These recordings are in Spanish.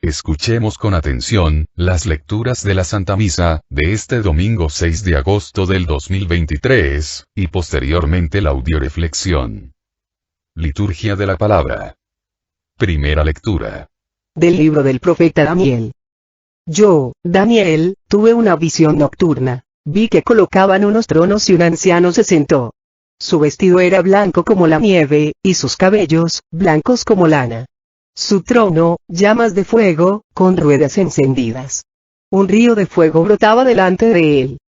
Escuchemos con atención las lecturas de la Santa Misa de este domingo 6 de agosto del 2023, y posteriormente la audioreflexión. Liturgia de la Palabra. Primera lectura. Del libro del profeta Daniel. Yo, Daniel, tuve una visión nocturna. Vi que colocaban unos tronos y un anciano se sentó. Su vestido era blanco como la nieve, y sus cabellos, blancos como lana. Su trono, llamas de fuego, con ruedas encendidas. Un río de fuego brotaba delante de él.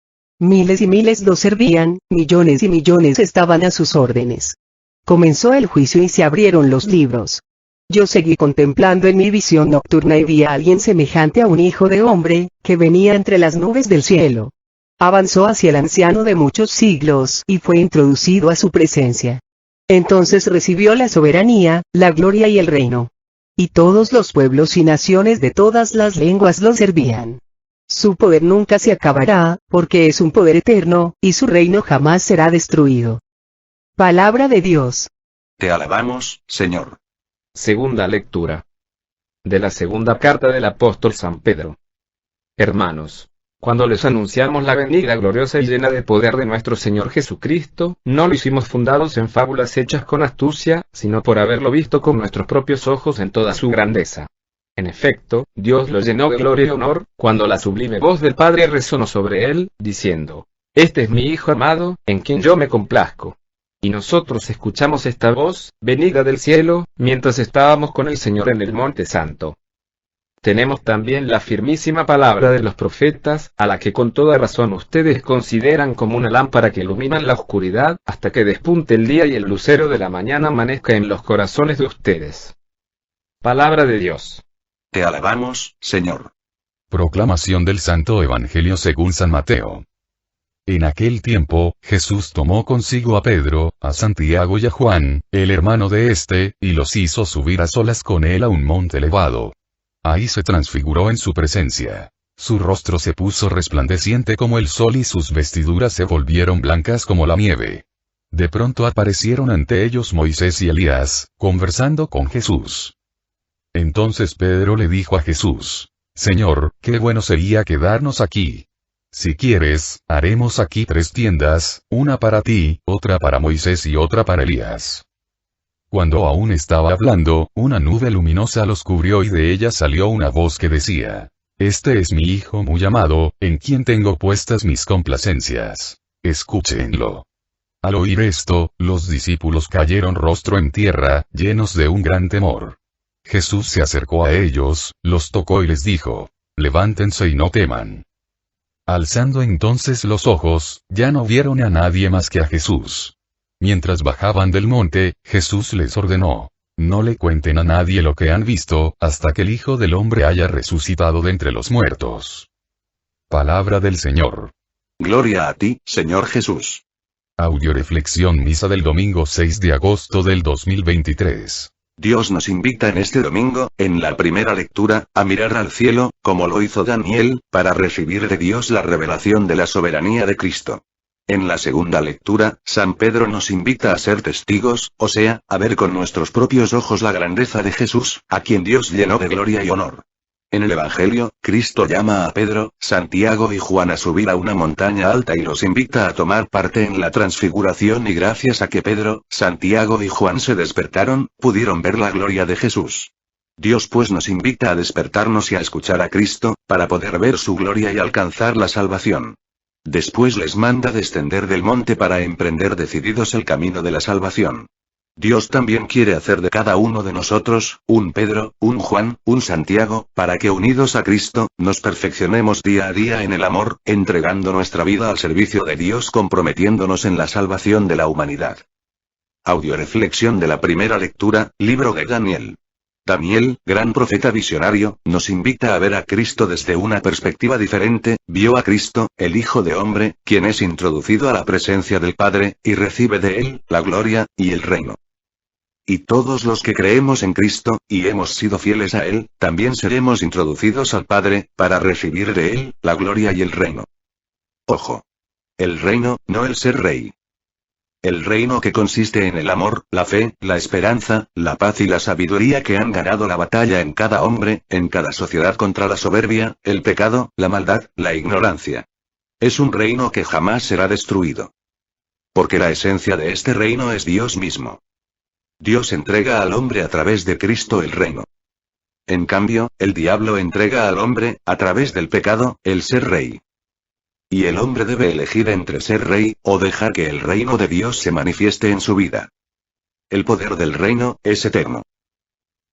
Miles y miles lo servían, millones y millones estaban a sus órdenes. Comenzó el juicio y se abrieron los libros. Yo seguí contemplando en mi visión nocturna y vi a alguien semejante a un hijo de hombre, que venía entre las nubes del cielo. Avanzó hacia el anciano de muchos siglos y fue introducido a su presencia. Entonces recibió la soberanía, la gloria y el reino. Y todos los pueblos y naciones de todas las lenguas lo servían. Su poder nunca se acabará, porque es un poder eterno, y su reino jamás será destruido. Palabra de Dios. Te alabamos, Señor. Segunda lectura. De la segunda carta del apóstol San Pedro. Hermanos, cuando les anunciamos la venida gloriosa y llena de poder de nuestro Señor Jesucristo, no lo hicimos fundados en fábulas hechas con astucia, sino por haberlo visto con nuestros propios ojos en toda su grandeza. En efecto, Dios lo llenó de gloria y honor, cuando la sublime voz del Padre resonó sobre él, diciendo: Este es mi Hijo amado, en quien yo me complazco. Y nosotros escuchamos esta voz, venida del cielo, mientras estábamos con el Señor en el Monte Santo. Tenemos también la firmísima palabra de los profetas, a la que con toda razón ustedes consideran como una lámpara que ilumina la oscuridad, hasta que despunte el día y el lucero de la mañana amanezca en los corazones de ustedes. Palabra de Dios. Te alabamos, Señor. Proclamación del Santo Evangelio según San Mateo. En aquel tiempo, Jesús tomó consigo a Pedro, a Santiago y a Juan, el hermano de éste, y los hizo subir a solas con él a un monte elevado. Ahí se transfiguró en su presencia. Su rostro se puso resplandeciente como el sol y sus vestiduras se volvieron blancas como la nieve. De pronto aparecieron ante ellos Moisés y Elías, conversando con Jesús. Entonces Pedro le dijo a Jesús: Señor, qué bueno sería quedarnos aquí. Si quieres, haremos aquí 3 tiendas, una para ti, otra para Moisés y otra para Elías. Cuando aún estaba hablando, una nube luminosa los cubrió y de ella salió una voz que decía: Este es mi Hijo muy amado, en quien tengo puestas mis complacencias. Escúchenlo. Al oír esto, los discípulos cayeron rostro en tierra, llenos de un gran temor. Jesús se acercó a ellos, los tocó y les dijo: Levántense y no teman. Alzando entonces los ojos, ya no vieron a nadie más que a Jesús. Mientras bajaban del monte, Jesús les ordenó: No le cuenten a nadie lo que han visto, hasta que el Hijo del Hombre haya resucitado de entre los muertos. Palabra del Señor. Gloria a ti, Señor Jesús. Audioreflexión Misa del domingo 6 de agosto del 2023. Dios nos invita en este domingo, en la primera lectura, a mirar al cielo, como lo hizo Daniel, para recibir de Dios la revelación de la soberanía de Cristo. En la segunda lectura, San Pedro nos invita a ser testigos, o sea, a ver con nuestros propios ojos la grandeza de Jesús, a quien Dios llenó de gloria y honor. En el Evangelio, Cristo llama a Pedro, Santiago y Juan a subir a una montaña alta y los invita a tomar parte en la transfiguración y gracias a que Pedro, Santiago y Juan se despertaron, pudieron ver la gloria de Jesús. Dios pues nos invita a despertarnos y a escuchar a Cristo, para poder ver su gloria y alcanzar la salvación. Después les manda descender del monte para emprender decididos el camino de la salvación. Dios también quiere hacer de cada uno de nosotros, un Pedro, un Juan, un Santiago, para que unidos a Cristo, nos perfeccionemos día a día en el amor, entregando nuestra vida al servicio de Dios, comprometiéndonos en la salvación de la humanidad. Audioreflexión de la primera lectura, libro de Daniel. Daniel, gran profeta visionario, nos invita a ver a Cristo desde una perspectiva diferente. Vio a Cristo, el Hijo de Hombre, quien es introducido a la presencia del Padre, y recibe de él la gloria y el reino. Y todos los que creemos en Cristo, y hemos sido fieles a Él, también seremos introducidos al Padre, para recibir de Él la gloria y el reino. Ojo. El reino, no el ser rey. El reino que consiste en el amor, la fe, la esperanza, la paz y la sabiduría que han ganado la batalla en cada hombre, en cada sociedad contra la soberbia, el pecado, la maldad, la ignorancia. Es un reino que jamás será destruido. Porque la esencia de este reino es Dios mismo. Dios entrega al hombre a través de Cristo el reino. En cambio, el diablo entrega al hombre, a través del pecado, el ser rey. Y el hombre debe elegir entre ser rey, o dejar que el reino de Dios se manifieste en su vida. El poder del reino, es eterno.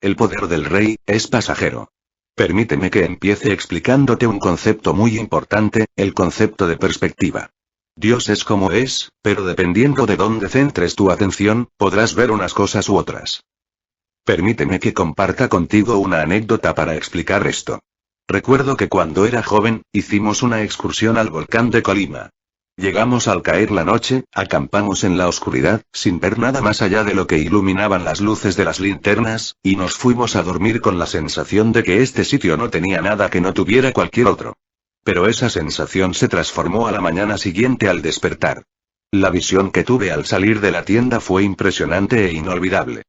El poder del rey, es pasajero. Permíteme que empiece explicándote un concepto muy importante, el concepto de perspectiva. Dios es como es, pero dependiendo de dónde centres tu atención, podrás ver unas cosas u otras. Permíteme que comparta contigo una anécdota para explicar esto. Recuerdo que cuando era joven, hicimos una excursión al volcán de Colima. Llegamos al caer la noche, acampamos en la oscuridad, sin ver nada más allá de lo que iluminaban las luces de las linternas, y nos fuimos a dormir con la sensación de que este sitio no tenía nada que no tuviera cualquier otro. Pero esa sensación se transformó a la mañana siguiente al despertar. La visión que tuve al salir de la tienda fue impresionante e inolvidable.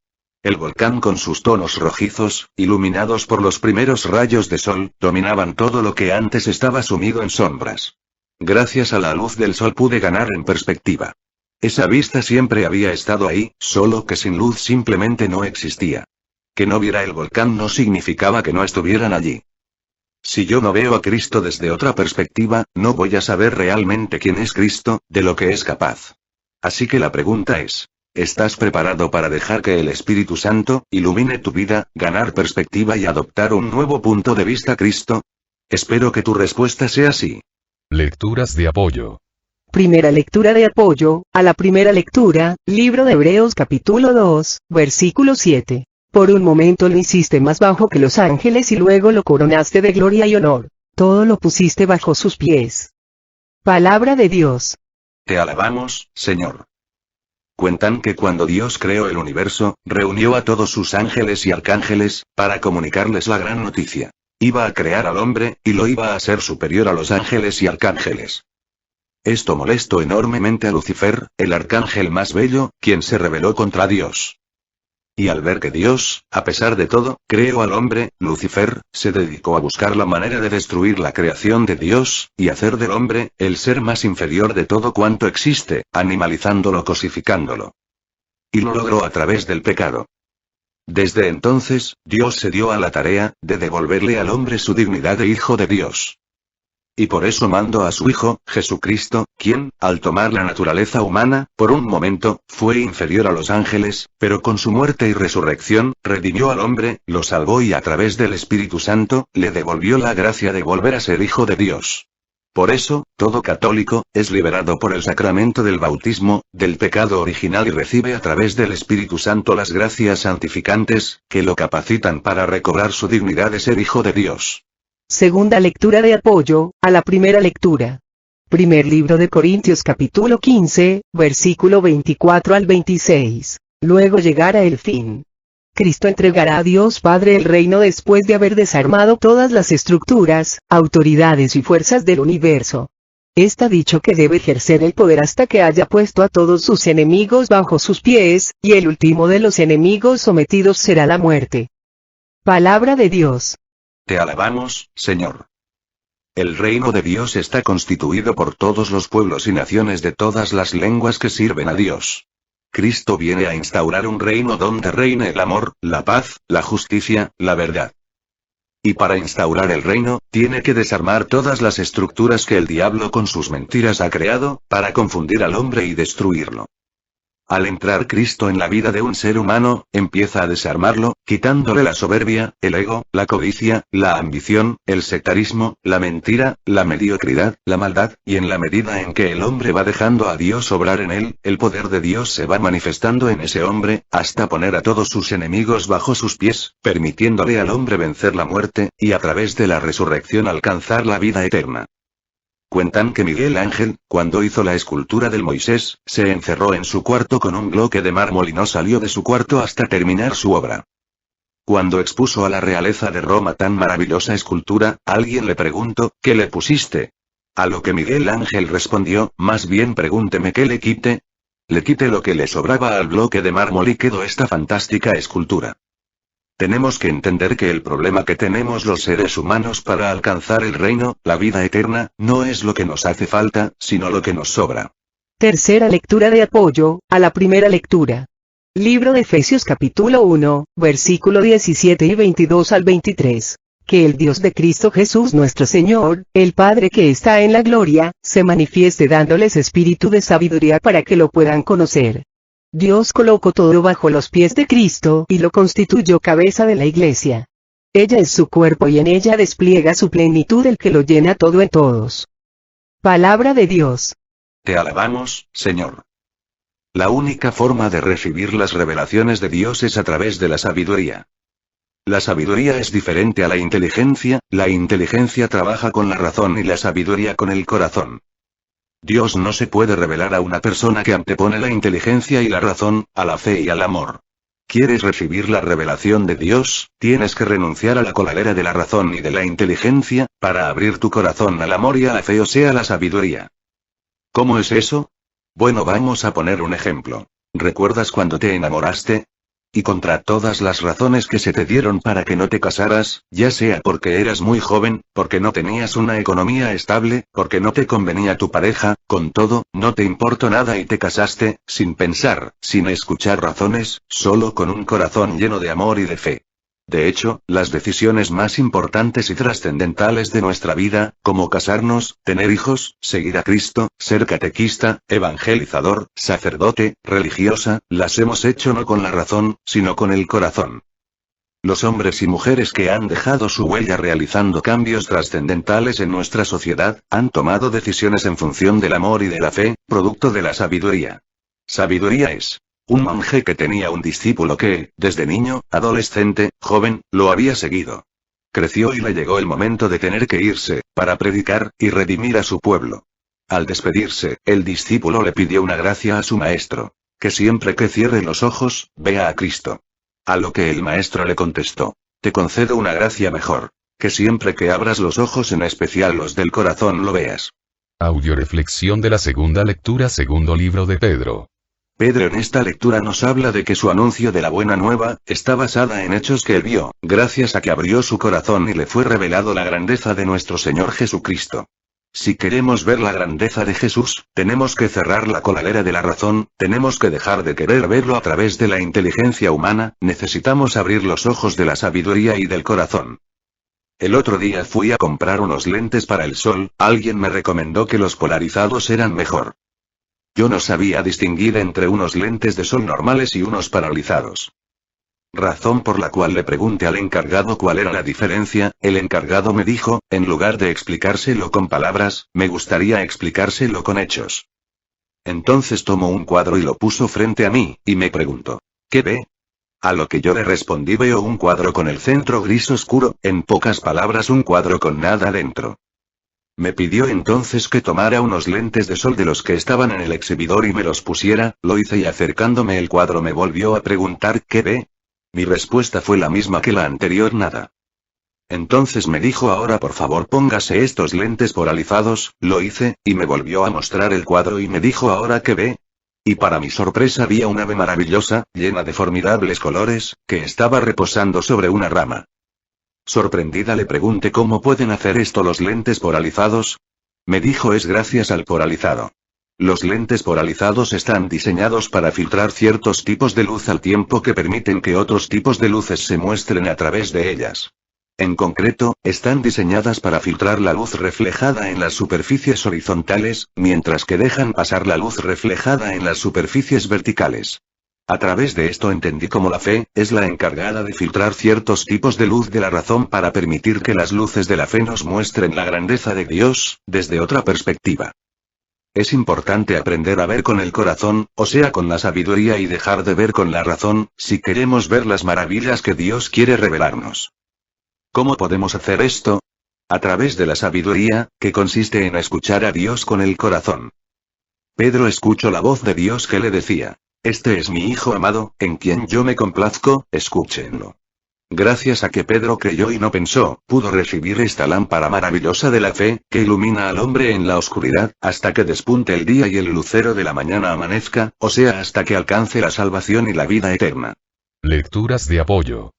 El volcán con sus tonos rojizos, iluminados por los primeros rayos de sol, dominaban todo lo que antes estaba sumido en sombras. Gracias a la luz del sol pude ganar en perspectiva. Esa vista siempre había estado ahí, solo que sin luz simplemente no existía. Que no viera el volcán no significaba que no estuvieran allí. Si yo no veo a Cristo desde otra perspectiva, no voy a saber realmente quién es Cristo, de lo que es capaz. Así que la pregunta es, ¿estás preparado para dejar que el Espíritu Santo ilumine tu vida, ganar perspectiva y adoptar un nuevo punto de vista a Cristo? Espero que tu respuesta sea sí. Lecturas de apoyo. Primera lectura de apoyo, a la primera lectura, libro de Hebreos capítulo 2, versículo 7. Por un momento lo hiciste más bajo que los ángeles y luego lo coronaste de gloria y honor. Todo lo pusiste bajo sus pies. Palabra de Dios. Te alabamos, Señor. Cuentan que cuando Dios creó el universo, reunió a todos sus ángeles y arcángeles, para comunicarles la gran noticia. Iba a crear al hombre, y lo iba a hacer superior a los ángeles y arcángeles. Esto molestó enormemente a Lucifer, el arcángel más bello, quien se rebeló contra Dios. Y al ver que Dios, a pesar de todo, creó al hombre, Lucifer, se dedicó a buscar la manera de destruir la creación de Dios, y hacer del hombre, el ser más inferior de todo cuanto existe, animalizándolo, cosificándolo. Y lo logró a través del pecado. Desde entonces, Dios se dio a la tarea, de devolverle al hombre su dignidad de hijo de Dios. Y por eso mandó a su Hijo, Jesucristo, quien, al tomar la naturaleza humana, por un momento, fue inferior a los ángeles, pero con su muerte y resurrección, redimió al hombre, lo salvó y a través del Espíritu Santo, le devolvió la gracia de volver a ser hijo de Dios. Por eso, todo católico, es liberado por el sacramento del bautismo, del pecado original y recibe a través del Espíritu Santo las gracias santificantes, que lo capacitan para recobrar su dignidad de ser hijo de Dios. Segunda lectura de apoyo, a la primera lectura. Primer libro de Corintios capítulo 15, versículo 24 al 26. Luego llegará el fin. Cristo entregará a Dios Padre el reino después de haber desarmado todas las estructuras, autoridades y fuerzas del universo. Está dicho que debe ejercer el poder hasta que haya puesto a todos sus enemigos bajo sus pies, y el último de los enemigos sometidos será la muerte. Palabra de Dios. Te alabamos, Señor. El reino de Dios está constituido por todos los pueblos y naciones de todas las lenguas que sirven a Dios. Cristo viene a instaurar un reino donde reine el amor, la paz, la justicia, la verdad. Y para instaurar el reino, tiene que desarmar todas las estructuras que el diablo con sus mentiras ha creado, para confundir al hombre y destruirlo. Al entrar Cristo en la vida de un ser humano, empieza a desarmarlo, quitándole la soberbia, el ego, la codicia, la ambición, el sectarismo, la mentira, la mediocridad, la maldad, y en la medida en que el hombre va dejando a Dios obrar en él, el poder de Dios se va manifestando en ese hombre, hasta poner a todos sus enemigos bajo sus pies, permitiéndole al hombre vencer la muerte, y a través de la resurrección alcanzar la vida eterna. Cuentan que Miguel Ángel, cuando hizo la escultura del Moisés, se encerró en su cuarto con un bloque de mármol y no salió de su cuarto hasta terminar su obra. Cuando expuso a la realeza de Roma tan maravillosa escultura, alguien le preguntó, ¿qué le pusiste? A lo que Miguel Ángel respondió, más bien pregúnteme qué le quite. Le quité lo que le sobraba al bloque de mármol y quedó esta fantástica escultura. Tenemos que entender que el problema que tenemos los seres humanos para alcanzar el reino, la vida eterna, no es lo que nos hace falta, sino lo que nos sobra. Tercera lectura de apoyo a la primera lectura. Libro de Efesios capítulo 1, versículo 17 y 22 al 23. Que el Dios de Cristo Jesús nuestro Señor, el Padre que está en la gloria, se manifieste dándoles espíritu de sabiduría para que lo puedan conocer. Dios colocó todo bajo los pies de Cristo y lo constituyó cabeza de la iglesia. Ella es su cuerpo y en ella despliega su plenitud el que lo llena todo en todos. Palabra de Dios. Te alabamos, Señor. La única forma de recibir las revelaciones de Dios es a través de la sabiduría. La sabiduría es diferente a la inteligencia trabaja con la razón y la sabiduría con el corazón. Dios no se puede revelar a una persona que antepone la inteligencia y la razón, a la fe y al amor. ¿Quieres recibir la revelación de Dios? Tienes que renunciar a la coladera de la razón y de la inteligencia, para abrir tu corazón al amor y a la fe, o sea, a la sabiduría. ¿Cómo es eso? Bueno, vamos a poner un ejemplo. ¿Recuerdas cuando te enamoraste? Y contra todas las razones que se te dieron para que no te casaras, ya sea porque eras muy joven, porque no tenías una economía estable, porque no te convenía tu pareja, con todo, no te importó nada y te casaste, sin pensar, sin escuchar razones, solo con un corazón lleno de amor y de fe. De hecho, las decisiones más importantes y trascendentales de nuestra vida, como casarnos, tener hijos, seguir a Cristo, ser catequista, evangelizador, sacerdote, religiosa, las hemos hecho no con la razón, sino con el corazón. Los hombres y mujeres que han dejado su huella realizando cambios trascendentales en nuestra sociedad, han tomado decisiones en función del amor y de la fe, producto de la sabiduría. Sabiduría es un monje que tenía un discípulo que, desde niño, adolescente, joven, lo había seguido. Creció y le llegó el momento de tener que irse, para predicar, y redimir a su pueblo. Al despedirse, el discípulo le pidió una gracia a su maestro: que siempre que cierre los ojos, vea a Cristo. A lo que el maestro le contestó: te concedo una gracia mejor: que siempre que abras los ojos, en especial los del corazón, lo veas. Audioreflexión de la segunda lectura, segundo libro de Pedro. Pedro en esta lectura nos habla de que su anuncio de la buena nueva, está basada en hechos que él vio, gracias a que abrió su corazón y le fue revelado la grandeza de nuestro Señor Jesucristo. Si queremos ver la grandeza de Jesús, tenemos que cerrar la coladera de la razón, tenemos que dejar de querer verlo a través de la inteligencia humana, necesitamos abrir los ojos de la sabiduría y del corazón. El otro día fui a comprar unos lentes para el sol, alguien me recomendó que los polarizados eran mejor. Yo no sabía distinguir entre unos lentes de sol normales y unos polarizados. Razón por la cual le pregunté al encargado cuál era la diferencia. El encargado me dijo, en lugar de explicárselo con palabras, me gustaría explicárselo con hechos. Entonces tomó un cuadro y lo puso frente a mí, y me preguntó: ¿qué ve? A lo que yo le respondí: veo un cuadro con el centro gris oscuro, en pocas palabras, un cuadro con nada dentro. Me pidió entonces que tomara unos lentes de sol de los que estaban en el exhibidor y me los pusiera, lo hice y acercándome el cuadro me volvió a preguntar: ¿qué ve? Mi respuesta fue la misma que la anterior: nada. Entonces me dijo: ahora por favor póngase estos lentes polarizados, lo hice, y me volvió a mostrar el cuadro y me dijo: ¿ahora qué ve? Y para mi sorpresa vi a un ave maravillosa, llena de formidables colores, que estaba reposando sobre una rama. Sorprendida le pregunté: ¿cómo pueden hacer esto los lentes polarizados? Me dijo: es gracias al polarizado. Los lentes polarizados están diseñados para filtrar ciertos tipos de luz al tiempo que permiten que otros tipos de luces se muestren a través de ellas. En concreto, están diseñadas para filtrar la luz reflejada en las superficies horizontales, mientras que dejan pasar la luz reflejada en las superficies verticales. A través de esto entendí cómo la fe es la encargada de filtrar ciertos tipos de luz de la razón para permitir que las luces de la fe nos muestren la grandeza de Dios, desde otra perspectiva. Es importante aprender a ver con el corazón, o sea con la sabiduría, y dejar de ver con la razón, si queremos ver las maravillas que Dios quiere revelarnos. ¿Cómo podemos hacer esto? A través de la sabiduría, que consiste en escuchar a Dios con el corazón. Pedro escuchó la voz de Dios que le decía: este es mi Hijo amado, en quien yo me complazco, escúchenlo. Gracias a que Pedro creyó y no pensó, pudo recibir esta lámpara maravillosa de la fe, que ilumina al hombre en la oscuridad, hasta que despunte el día y el lucero de la mañana amanezca, o sea hasta que alcance la salvación y la vida eterna. Lecturas de apoyo.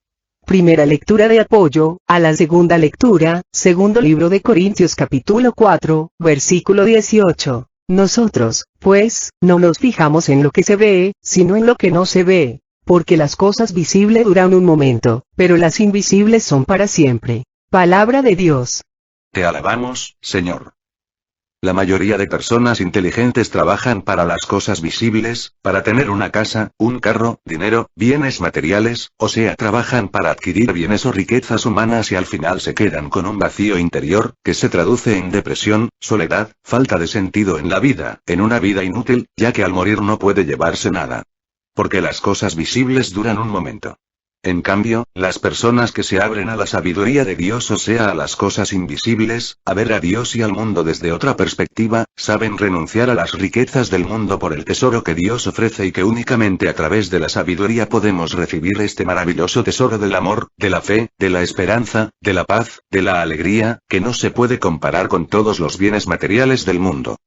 Primera lectura de apoyo, a la segunda lectura, segundo libro de Corintios capítulo 4, versículo 18. Nosotros, pues, no nos fijamos en lo que se ve, sino en lo que no se ve. Porque las cosas visibles duran un momento, pero las invisibles son para siempre. Palabra de Dios. Te alabamos, Señor. La mayoría de personas inteligentes trabajan para las cosas visibles, para tener una casa, un carro, dinero, bienes materiales, o sea, trabajan para adquirir bienes o riquezas humanas y al final se quedan con un vacío interior, que se traduce en depresión, soledad, falta de sentido en la vida, en una vida inútil, ya que al morir no puede llevarse nada. Porque las cosas visibles duran un momento. En cambio, las personas que se abren a la sabiduría de Dios, o sea a las cosas invisibles, a ver a Dios y al mundo desde otra perspectiva, saben renunciar a las riquezas del mundo por el tesoro que Dios ofrece y que únicamente a través de la sabiduría podemos recibir este maravilloso tesoro del amor, de la fe, de la esperanza, de la paz, de la alegría, que no se puede comparar con todos los bienes materiales del mundo.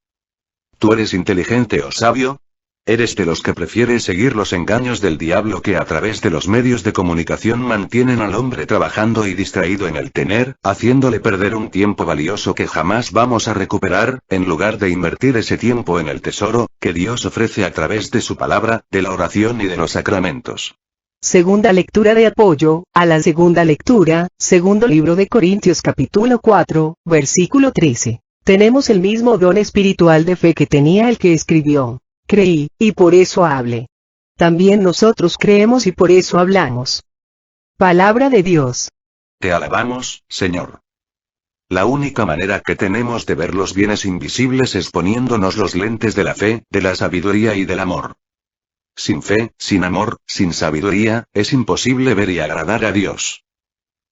¿Tú eres inteligente o sabio? ¿Eres de los que prefiere seguir los engaños del diablo que a través de los medios de comunicación mantienen al hombre trabajando y distraído en el tener, haciéndole perder un tiempo valioso que jamás vamos a recuperar, en lugar de invertir ese tiempo en el tesoro que Dios ofrece a través de su palabra, de la oración y de los sacramentos? Segunda lectura de apoyo, a la segunda lectura, segundo libro de Corintios capítulo 4, versículo 13. Tenemos el mismo don espiritual de fe que tenía el que escribió. Creí, y por eso hablé. También nosotros creemos y por eso hablamos. Palabra de Dios. Te alabamos, Señor. La única manera que tenemos de ver los bienes invisibles es poniéndonos los lentes de la fe, de la sabiduría y del amor. Sin fe, sin amor, sin sabiduría, es imposible ver y agradar a Dios.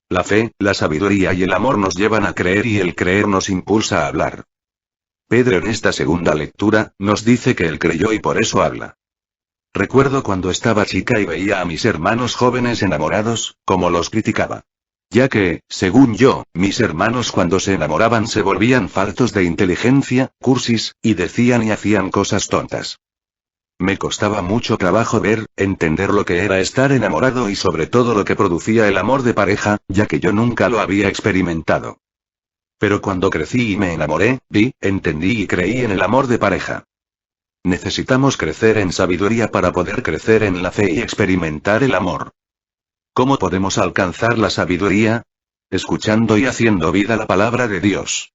La fe, la sabiduría y el amor nos llevan a creer y el creer nos impulsa a hablar. Pedro en esta segunda lectura, nos dice que él creyó y por eso habla. Recuerdo cuando estaba chica y veía a mis hermanos jóvenes enamorados, como los criticaba. Ya que, según yo, mis hermanos cuando se enamoraban se volvían faltos de inteligencia, cursis, y decían y hacían cosas tontas. Me costaba mucho trabajo ver, entender lo que era estar enamorado y sobre todo lo que producía el amor de pareja, ya que yo nunca lo había experimentado. Pero cuando crecí y me enamoré, vi, entendí y creí en el amor de pareja. Necesitamos crecer en sabiduría para poder crecer en la fe y experimentar el amor. ¿Cómo podemos alcanzar la sabiduría? Escuchando y haciendo vida la palabra de Dios.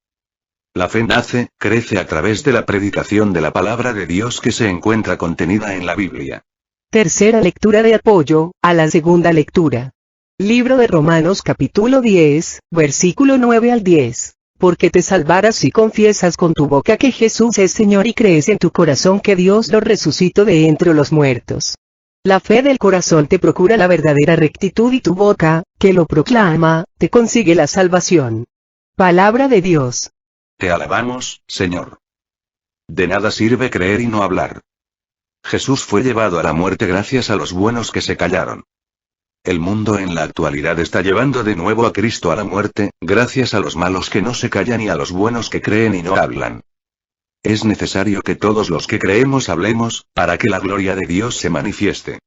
La fe nace, crece a través de la predicación de la palabra de Dios que se encuentra contenida en la Biblia. Tercera lectura de apoyo, a la segunda lectura. Libro de Romanos capítulo 10, versículo 9 al 10. Porque te salvarás si confiesas con tu boca que Jesús es Señor y crees en tu corazón que Dios lo resucitó de entre los muertos. La fe del corazón te procura la verdadera rectitud y tu boca, que lo proclama, te consigue la salvación. Palabra de Dios. Te alabamos, Señor. De nada sirve creer y no hablar. Jesús fue llevado a la muerte gracias a los buenos que se callaron. El mundo en la actualidad está llevando de nuevo a Cristo a la muerte, gracias a los malos que no se callan y a los buenos que creen y no hablan. Es necesario que todos los que creemos hablemos, para que la gloria de Dios se manifieste.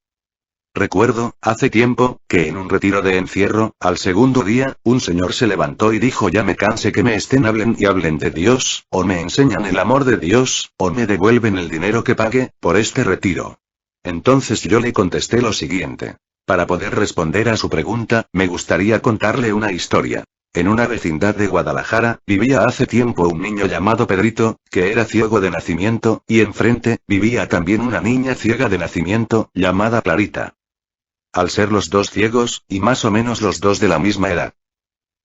Recuerdo, hace tiempo, que en un retiro de encierro, al segundo día, un señor se levantó y dijo: ya me cansé que me estén hablen y hablen de Dios, o me enseñan el amor de Dios, o me devuelven el dinero que pagué, por este retiro. Entonces yo le contesté lo siguiente. Para poder responder a su pregunta, me gustaría contarle una historia. En una vecindad de Guadalajara, vivía hace tiempo un niño llamado Pedrito, que era ciego de nacimiento, y enfrente, vivía también una niña ciega de nacimiento, llamada Clarita. Al ser los dos ciegos, y más o menos los dos de la misma edad,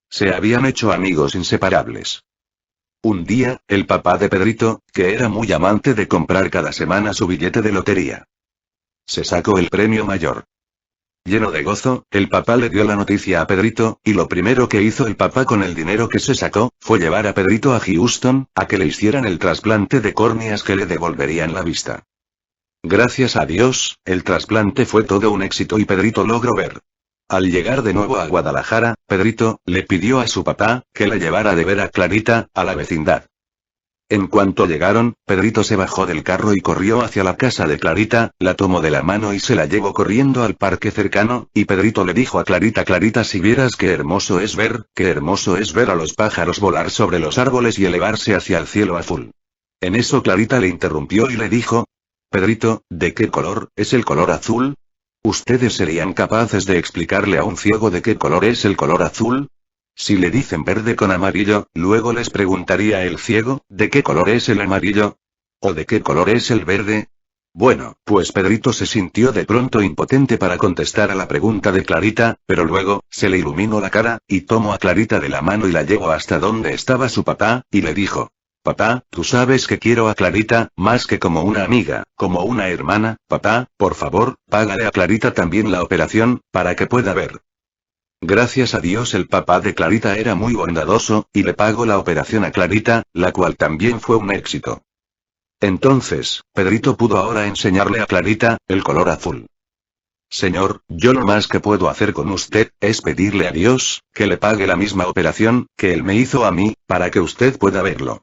se habían hecho amigos inseparables. Un día, el papá de Pedrito, que era muy amante de comprar cada semana su billete de lotería, se sacó el premio mayor. Lleno de gozo, el papá le dio la noticia a Pedrito, y lo primero que hizo el papá con el dinero que se sacó, fue llevar a Pedrito a Houston, a que le hicieran el trasplante de córneas que le devolverían la vista. Gracias a Dios, el trasplante fue todo un éxito y Pedrito logró ver. Al llegar de nuevo a Guadalajara, Pedrito le pidió a su papá que la llevara de ver a Clarita, a la vecindad. En cuanto llegaron, Pedrito se bajó del carro y corrió hacia la casa de Clarita, la tomó de la mano y se la llevó corriendo al parque cercano, y Pedrito le dijo a Clarita: Clarita, si vieras qué hermoso es ver a los pájaros volar sobre los árboles y elevarse hacia el cielo azul. En eso Clarita le interrumpió y le dijo: Pedrito, ¿de qué color es el color azul? ¿Ustedes serían capaces de explicarle a un ciego de qué color es el color azul? Si le dicen verde con amarillo, luego les preguntaría el ciego, ¿de qué color es el amarillo? ¿O de qué color es el verde? Bueno, pues Pedrito se sintió de pronto impotente para contestar a la pregunta de Clarita, pero luego, se le iluminó la cara, y tomó a Clarita de la mano y la llevó hasta donde estaba su papá, y le dijo: Papá, tú sabes que quiero a Clarita, más que como una amiga, como una hermana. Papá, por favor, págale a Clarita también la operación, para que pueda ver. Gracias a Dios el papá de Clarita era muy bondadoso, y le pagó la operación a Clarita, la cual también fue un éxito. Entonces, Pedrito pudo ahora enseñarle a Clarita el color azul. Señor, yo lo más que puedo hacer con usted, es pedirle a Dios, que le pague la misma operación, que él me hizo a mí, para que usted pueda verlo.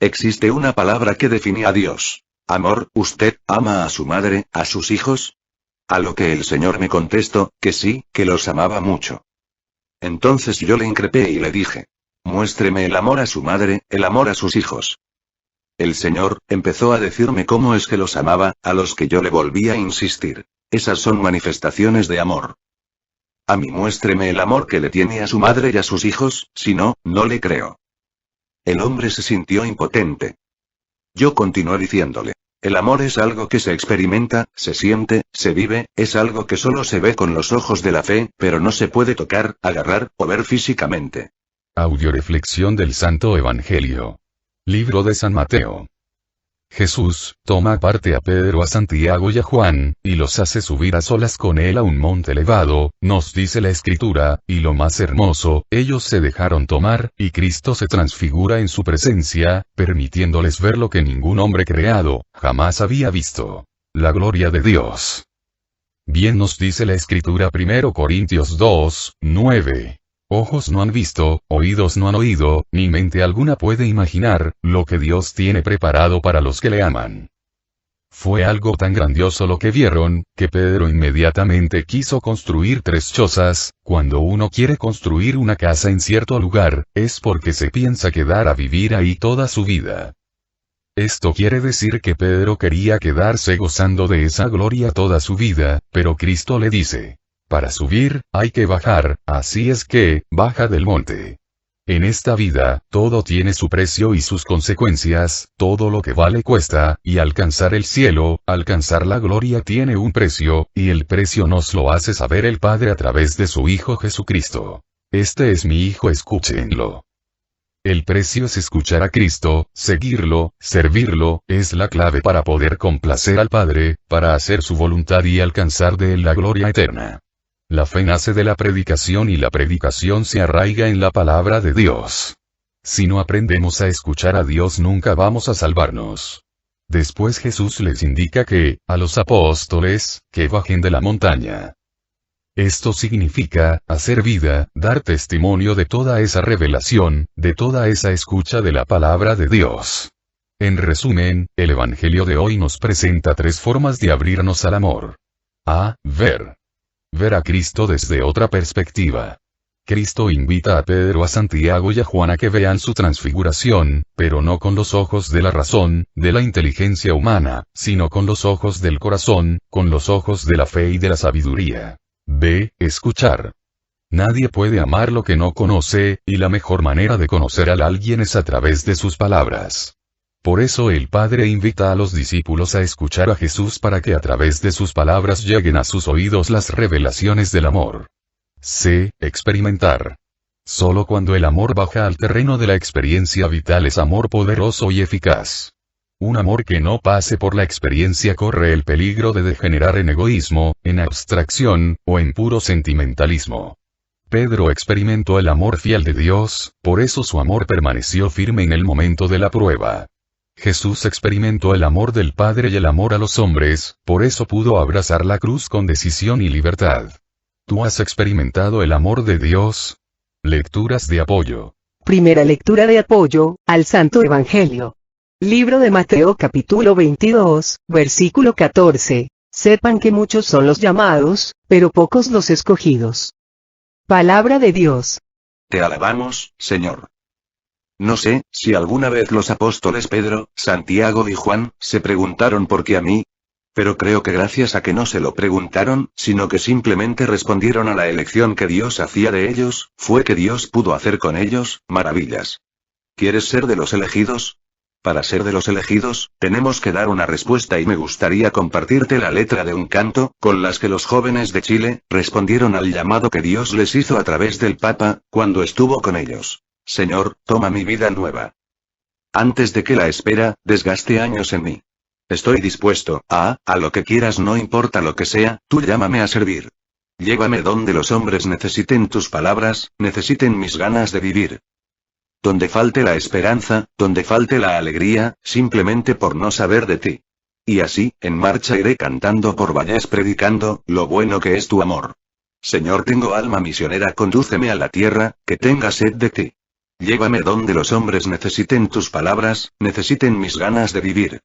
Existe una palabra que define a Dios. Amor. ¿Usted ama a su madre, a sus hijos? A lo que el Señor me contestó, que sí, que los amaba mucho. Entonces yo le increpé y le dije: muéstreme el amor a su madre, el amor a sus hijos. El Señor empezó a decirme cómo es que los amaba, a los que yo le volví a insistir: esas son manifestaciones de amor. A mí muéstreme el amor que le tiene a su madre y a sus hijos, si no, no le creo. El hombre se sintió impotente. Yo continué diciéndole: el amor es algo que se experimenta, se siente, se vive, es algo que solo se ve con los ojos de la fe, pero no se puede tocar, agarrar, o ver físicamente. Audioreflexión del Santo Evangelio. Libro de San Mateo. Jesús toma aparte a Pedro, a Santiago y a Juan, y los hace subir a solas con él a un monte elevado, nos dice la Escritura, y lo más hermoso, ellos se dejaron tomar, y Cristo se transfigura en su presencia, permitiéndoles ver lo que ningún hombre creado jamás había visto: la gloria de Dios. Bien nos dice la Escritura, 1 Corintios 2, 9. Ojos no han visto, oídos no han oído, ni mente alguna puede imaginar, lo que Dios tiene preparado para los que le aman. Fue algo tan grandioso lo que vieron, que Pedro inmediatamente quiso construir 3 chozas. Cuando uno quiere construir una casa en cierto lugar, es porque se piensa quedar a vivir ahí toda su vida. Esto quiere decir que Pedro quería quedarse gozando de esa gloria toda su vida, pero Cristo le dice: para subir, hay que bajar, así es que, baja del monte. En esta vida, todo tiene su precio y sus consecuencias, todo lo que vale cuesta, y alcanzar el cielo, alcanzar la gloria tiene un precio, y el precio nos lo hace saber el Padre a través de su Hijo Jesucristo. Este es mi Hijo, escúchenlo. El precio es escuchar a Cristo, seguirlo, servirlo, es la clave para poder complacer al Padre, para hacer su voluntad y alcanzar de él la gloria eterna. La fe nace de la predicación y la predicación se arraiga en la palabra de Dios. Si no aprendemos a escuchar a Dios nunca vamos a salvarnos. Después Jesús les indica a los apóstoles, que bajen de la montaña. Esto significa, hacer vida, dar testimonio de toda esa revelación, de toda esa escucha de la palabra de Dios. En resumen, el Evangelio de hoy nos presenta 3 formas de abrirnos al amor. A. Ver a Cristo desde otra perspectiva. Cristo invita a Pedro, a Santiago y a Juan a que vean su transfiguración, pero no con los ojos de la razón, de la inteligencia humana, sino con los ojos del corazón, con los ojos de la fe y de la sabiduría. B. Escuchar. Nadie puede amar lo que no conoce, y la mejor manera de conocer a alguien es a través de sus palabras. Por eso el Padre invita a los discípulos a escuchar a Jesús para que a través de sus palabras lleguen a sus oídos las revelaciones del amor. C. Experimentar. Solo cuando el amor baja al terreno de la experiencia vital es amor poderoso y eficaz. Un amor que no pase por la experiencia corre el peligro de degenerar en egoísmo, en abstracción, o en puro sentimentalismo. Pedro experimentó el amor fiel de Dios, por eso su amor permaneció firme en el momento de la prueba. Jesús experimentó el amor del Padre y el amor a los hombres, por eso pudo abrazar la cruz con decisión y libertad. ¿Tú has experimentado el amor de Dios? Lecturas de apoyo. Primera lectura de apoyo al Santo Evangelio. Libro de Mateo capítulo 22, versículo 14. Sepan que muchos son los llamados, pero pocos los escogidos. Palabra de Dios. Te alabamos, Señor. No sé si alguna vez los apóstoles Pedro, Santiago y Juan se preguntaron por qué a mí. Pero creo que gracias a que no se lo preguntaron, sino que simplemente respondieron a la elección que Dios hacía de ellos, fue que Dios pudo hacer con ellos maravillas. ¿Quieres ser de los elegidos? Para ser de los elegidos, tenemos que dar una respuesta y me gustaría compartirte la letra de un canto, con las que los jóvenes de Chile respondieron al llamado que Dios les hizo a través del Papa, cuando estuvo con ellos. Señor, toma mi vida nueva. Antes de que la espera desgaste años en mí. Estoy dispuesto a lo que quieras, no importa lo que sea, tú llámame a servir. Llévame donde los hombres necesiten tus palabras, necesiten mis ganas de vivir. Donde falte la esperanza, donde falte la alegría, simplemente por no saber de ti. Y así, en marcha iré cantando por valles predicando, lo bueno que es tu amor. Señor, tengo alma misionera, condúceme a la tierra, que tenga sed de ti. Llévame donde los hombres necesiten tus palabras, necesiten mis ganas de vivir.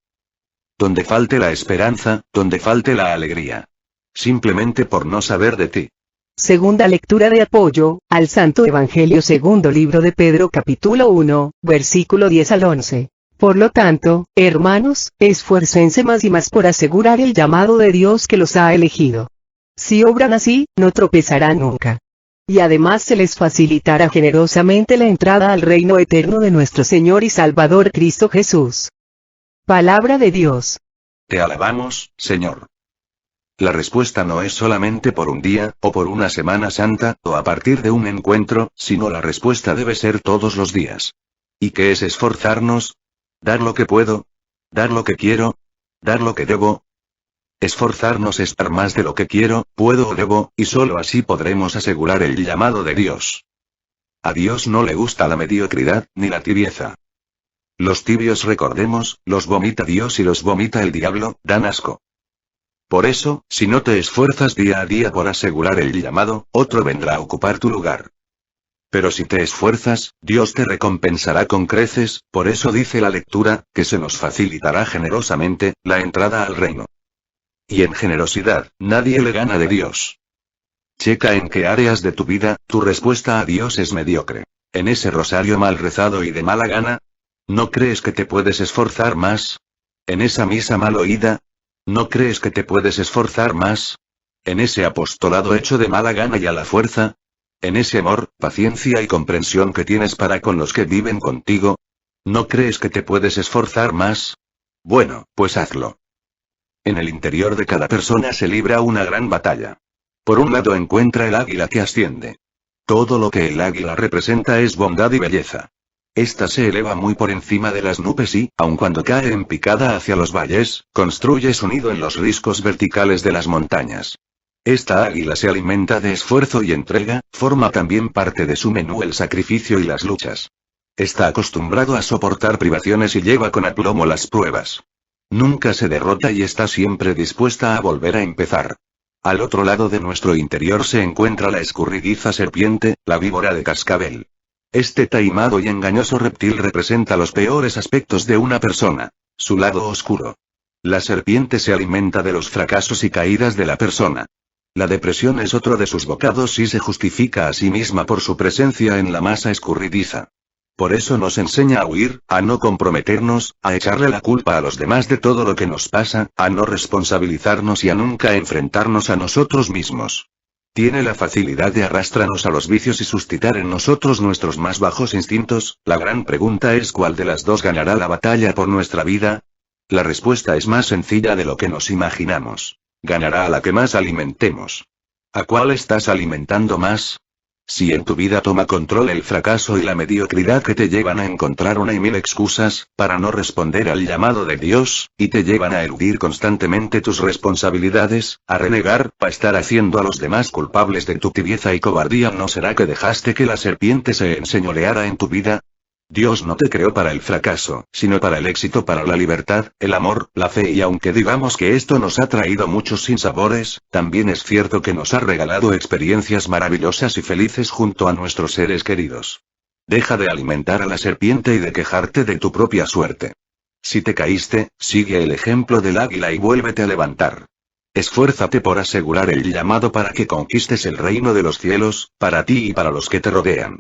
Donde falte la esperanza, donde falte la alegría. Simplemente por no saber de ti. Segunda lectura de apoyo al Santo Evangelio, segundo libro de Pedro capítulo 1, versículo 10 al 11. Por lo tanto, hermanos, esfuércense más y más por asegurar el llamado de Dios que los ha elegido. Si obran así, no tropezarán nunca. Y además se les facilitará generosamente la entrada al reino eterno de nuestro Señor y Salvador Cristo Jesús. Palabra de Dios. Te alabamos, Señor. La respuesta no es solamente por un día, o por una Semana Santa, o a partir de un encuentro, sino la respuesta debe ser todos los días. ¿Y qué es esforzarnos? ¿Dar lo que puedo? ¿Dar lo que quiero? ¿Dar lo que debo? Esforzarnos es dar más de lo que quiero, puedo o debo, y solo así podremos asegurar el llamado de Dios. A Dios no le gusta la mediocridad, ni la tibieza. Los tibios, recordemos, los vomita Dios y los vomita el diablo, dan asco. Por eso, si no te esfuerzas día a día por asegurar el llamado, otro vendrá a ocupar tu lugar. Pero si te esfuerzas, Dios te recompensará con creces, por eso dice la lectura, que se nos facilitará generosamente la entrada al reino. Y en generosidad, nadie le gana de Dios. Checa en qué áreas de tu vida, tu respuesta a Dios es mediocre. En ese rosario mal rezado y de mala gana, ¿no crees que te puedes esforzar más? ¿En esa misa mal oída? ¿No crees que te puedes esforzar más? ¿En ese apostolado hecho de mala gana y a la fuerza? ¿En ese amor, paciencia y comprensión que tienes para con los que viven contigo? ¿No crees que te puedes esforzar más? Bueno, pues hazlo. En el interior de cada persona se libra una gran batalla. Por un lado encuentra el águila que asciende. Todo lo que el águila representa es bondad y belleza. Esta se eleva muy por encima de las nubes y, aun cuando cae en picada hacia los valles, construye su nido en los riscos verticales de las montañas. Esta águila se alimenta de esfuerzo y entrega, forma también parte de su menú el sacrificio y las luchas. Está acostumbrado a soportar privaciones y lleva con aplomo las pruebas. Nunca se derrota y está siempre dispuesta a volver a empezar. Al otro lado de nuestro interior se encuentra la escurridiza serpiente, la víbora de cascabel. Este taimado y engañoso reptil representa los peores aspectos de una persona, su lado oscuro. La serpiente se alimenta de los fracasos y caídas de la persona. La depresión es otro de sus bocados y se justifica a sí misma por su presencia en la masa escurridiza. Por eso nos enseña a huir, a no comprometernos, a echarle la culpa a los demás de todo lo que nos pasa, a no responsabilizarnos y a nunca enfrentarnos a nosotros mismos. Tiene la facilidad de arrastrarnos a los vicios y suscitar en nosotros nuestros más bajos instintos. La gran pregunta es ¿cuál de las dos ganará la batalla por nuestra vida? La respuesta es más sencilla de lo que nos imaginamos. Ganará a la que más alimentemos. ¿A cuál estás alimentando más? Si en tu vida toma control el fracaso y la mediocridad que te llevan a encontrar una y mil excusas, para no responder al llamado de Dios, y te llevan a eludir constantemente tus responsabilidades, a renegar, a estar haciendo a los demás culpables de tu tibieza y cobardía, ¿no será que dejaste que la serpiente se enseñoreara en tu vida? Dios no te creó para el fracaso, sino para el éxito, para la libertad, el amor, la fe, y aunque digamos que esto nos ha traído muchos sinsabores, también es cierto que nos ha regalado experiencias maravillosas y felices junto a nuestros seres queridos. Deja de alimentar a la serpiente y de quejarte de tu propia suerte. Si te caíste, sigue el ejemplo del águila y vuélvete a levantar. Esfuérzate por asegurar el llamado para que conquistes el reino de los cielos, para ti y para los que te rodean.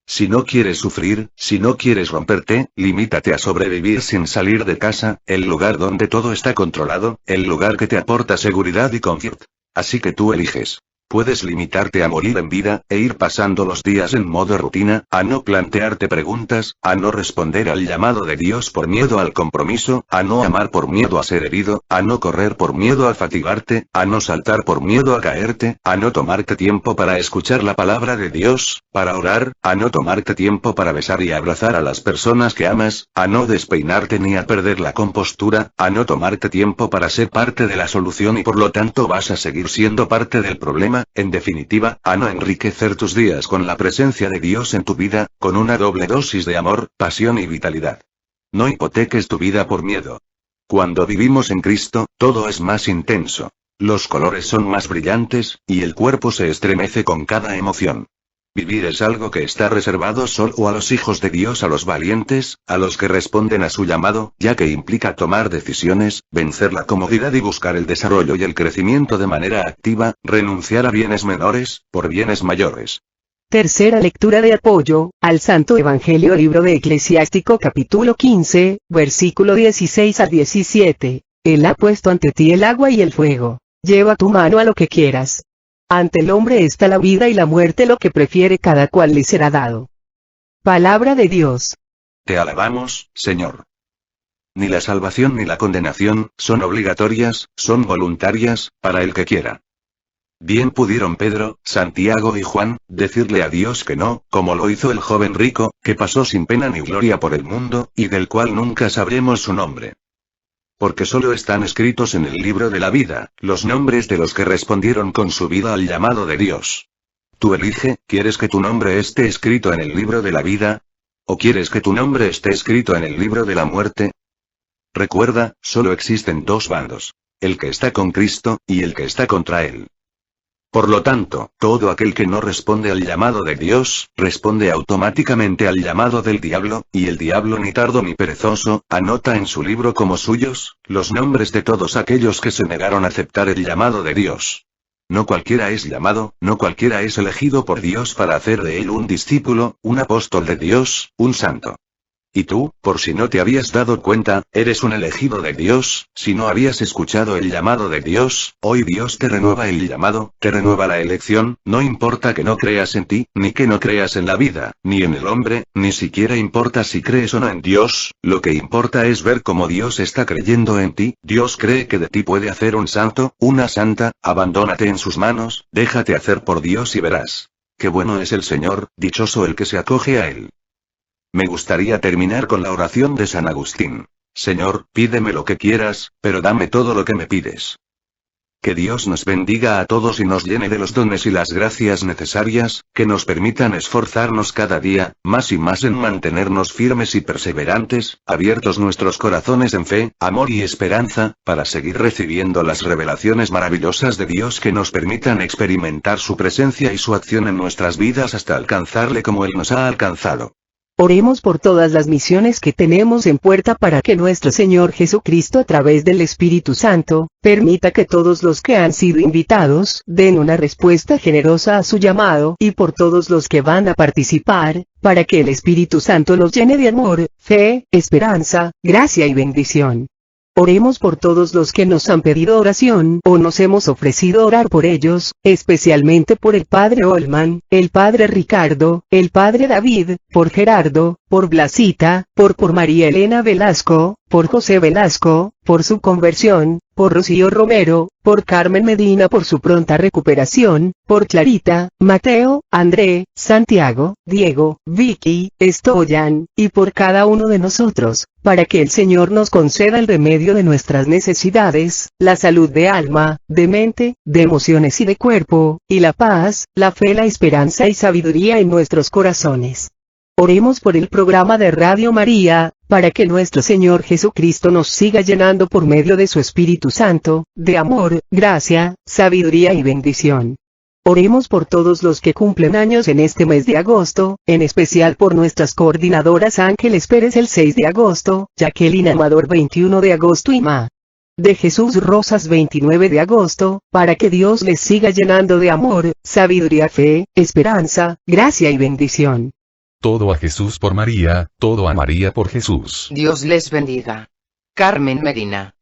Si no quieres sufrir, si no quieres romperte, limítate a sobrevivir sin salir de casa, el lugar donde todo está controlado, el lugar que te aporta seguridad y confort. Así que tú eliges. Puedes limitarte a morir en vida, e ir pasando los días en modo rutina, a no plantearte preguntas, a no responder al llamado de Dios por miedo al compromiso, a no amar por miedo a ser herido, a no correr por miedo a fatigarte, a no saltar por miedo a caerte, a no tomarte tiempo para escuchar la palabra de Dios, para orar, a no tomarte tiempo para besar y abrazar a las personas que amas, a no despeinarte ni a perder la compostura, a no tomarte tiempo para ser parte de la solución y por lo tanto vas a seguir siendo parte del problema. En definitiva, a no enriquecer tus días con la presencia de Dios en tu vida, con una doble dosis de amor, pasión y vitalidad. No hipoteques tu vida por miedo. Cuando vivimos en Cristo, todo es más intenso. Los colores son más brillantes, y el cuerpo se estremece con cada emoción. Vivir es algo que está reservado solo a los hijos de Dios, a los valientes, a los que responden a su llamado, ya que implica tomar decisiones, vencer la comodidad y buscar el desarrollo y el crecimiento de manera activa, renunciar a bienes menores, por bienes mayores. Tercera lectura de apoyo, al Santo Evangelio, libro de Eclesiástico capítulo 15, versículo 16 al 17. Él ha puesto ante ti el agua y el fuego. Lleva tu mano a lo que quieras. Ante el hombre está la vida y la muerte, lo que prefiere cada cual le será dado. Palabra de Dios. Te alabamos, Señor. Ni la salvación ni la condenación son obligatorias, son voluntarias, para el que quiera. Bien pudieron Pedro, Santiago y Juan decirle a Dios que no, como lo hizo el joven rico, que pasó sin pena ni gloria por el mundo, y del cual nunca sabremos su nombre. Porque solo están escritos en el libro de la vida, los nombres de los que respondieron con su vida al llamado de Dios. Tú elige, ¿quieres que tu nombre esté escrito en el libro de la vida? ¿O quieres que tu nombre esté escrito en el libro de la muerte? Recuerda, solo existen dos bandos. El que está con Cristo, y el que está contra él. Por lo tanto, todo aquel que no responde al llamado de Dios, responde automáticamente al llamado del diablo, y el diablo, ni tardo ni perezoso, anota en su libro como suyos, los nombres de todos aquellos que se negaron a aceptar el llamado de Dios. No cualquiera es llamado, no cualquiera es elegido por Dios para hacer de él un discípulo, un apóstol de Dios, un santo. Y tú, por si no te habías dado cuenta, eres un elegido de Dios. Si no habías escuchado el llamado de Dios, hoy Dios te renueva el llamado, te renueva la elección, no importa que no creas en ti, ni que no creas en la vida, ni en el hombre, ni siquiera importa si crees o no en Dios, lo que importa es ver cómo Dios está creyendo en ti. Dios cree que de ti puede hacer un santo, una santa, abandónate en sus manos, déjate hacer por Dios y verás. Qué bueno es el Señor, dichoso el que se acoge a él. Me gustaría terminar con la oración de San Agustín. Señor, pídeme lo que quieras, pero dame todo lo que me pides. Que Dios nos bendiga a todos y nos llene de los dones y las gracias necesarias, que nos permitan esforzarnos cada día, más y más en mantenernos firmes y perseverantes, abiertos nuestros corazones en fe, amor y esperanza, para seguir recibiendo las revelaciones maravillosas de Dios que nos permitan experimentar su presencia y su acción en nuestras vidas hasta alcanzarle como Él nos ha alcanzado. Oremos por todas las misiones que tenemos en puerta para que nuestro Señor Jesucristo, a través del Espíritu Santo, permita que todos los que han sido invitados den una respuesta generosa a su llamado, y por todos los que van a participar, para que el Espíritu Santo los llene de amor, fe, esperanza, gracia y bendición. Oremos por todos los que nos han pedido oración o nos hemos ofrecido orar por ellos, especialmente por el Padre Olman, el Padre Ricardo, el Padre David, por Gerardo, por Blasita, por María Elena Velasco, por José Velasco, por su conversión, por Rocío Romero, por Carmen Medina por su pronta recuperación, por Clarita, Mateo, André, Santiago, Diego, Vicky, Stoyan, y por cada uno de nosotros, para que el Señor nos conceda el remedio de nuestras necesidades, la salud de alma, de mente, de emociones y de cuerpo, y la paz, la fe, la esperanza y sabiduría en nuestros corazones. Oremos por el programa de Radio María, para que nuestro Señor Jesucristo nos siga llenando por medio de su Espíritu Santo, de amor, gracia, sabiduría y bendición. Oremos por todos los que cumplen años en este mes de agosto, en especial por nuestras coordinadoras Ángeles Pérez el 6 de agosto, Jacqueline Amador 21 de agosto y Ma. De Jesús Rosas 29 de agosto, para que Dios les siga llenando de amor, sabiduría, fe, esperanza, gracia y bendición. Todo a Jesús por María, todo a María por Jesús. Dios les bendiga. Carmen Medina.